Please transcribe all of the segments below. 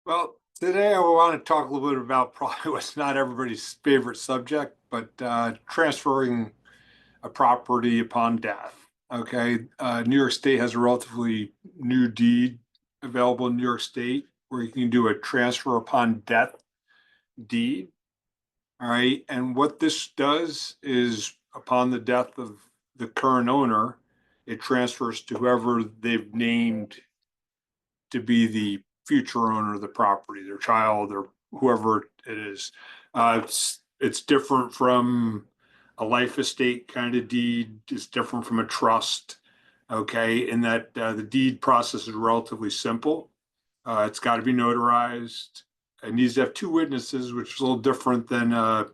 Well, today I want to talk a little bit about probably what's not everybody's favorite subject, but transferring a property upon death. Okay. New York State has a relatively new deed available in New York State where you can do a transfer upon death deed. All right. And what this does is upon the death of the current owner, it transfers to whoever they've named to be the future owner of the property, their child or whoever it is. It's different from a life estate kind of deed. It's different from a trust. Okay, in that the deed process is relatively simple. It's got to be notarized. It needs to have two witnesses, which is a little different than a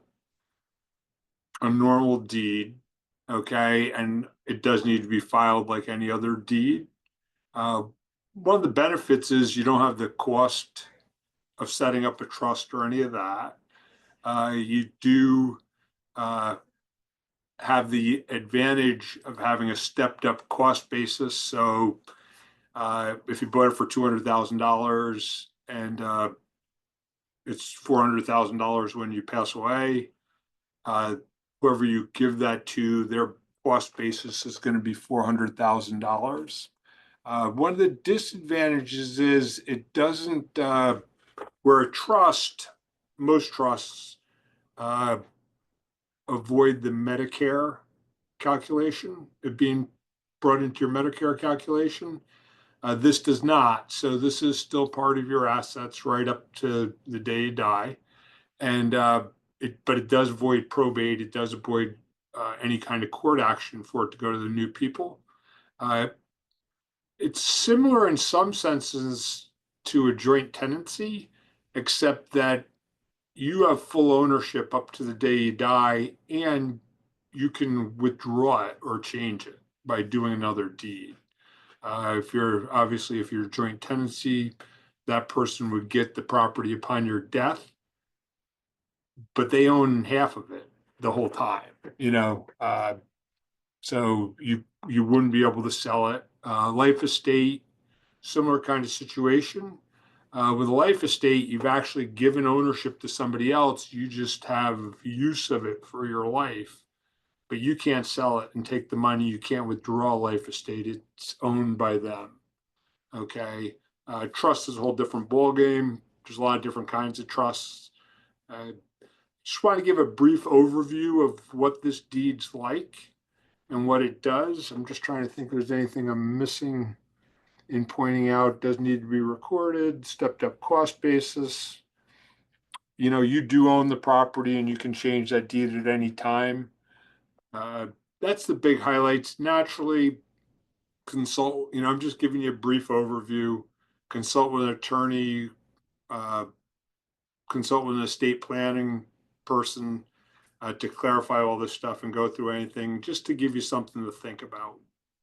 normal deed. Okay, and it does need to be filed like any other deed. Uh, One of the benefits is you don't have the cost of setting up a trust or any of that. You do uh, have the advantage of having a stepped up cost basis. So if you bought it for $200,000 and it's $400,000 when you pass away, uh, whoever you give that to, their cost basis is going to be $400,000. One of the disadvantages is it doesn't, where a trust, most trusts uh, avoid the Medicare calculation, it being brought into your Medicare calculation. This does not. So this is still part of your assets right up to the day you die. And but it does avoid probate. It does avoid any kind of court action for it to go to the new people. Uh, it's similar in some senses to a joint tenancy, except that you have full ownership up to the day you die, and you can withdraw it or change it by doing another deed. If you're obviously, if you're joint tenancy, that person would get the property upon your death, but they own half of it the whole time, so you wouldn't be able to sell it. Life estate, similar kind of situation. With a life estate, you've actually given ownership to somebody else. You just have use of it for your life, but you can't sell it and take the money. You can't withdraw a life estate. It's owned by them. Okay. Trust is a whole different ballgame. There's a lot of different kinds of trusts. Uh, just want to give a brief overview of what this deed's like and what it does. I'm just trying to think if there's anything I'm missing in pointing out. Does need to be recorded, stepped up cost basis. You do own the property and you can change that deed at any time. Uh, that's the big highlights. Naturally, I'm just giving you a brief overview. Consult with an attorney, uh, consult with an estate planning person to clarify all this stuff and go through anything just to give you something to think about.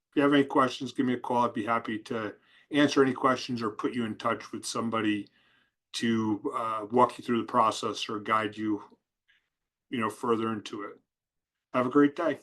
If you have any questions, give me a call. I'd be happy to answer any questions or put you in touch with somebody to walk you through the process or guide you, further into it. Have a great day.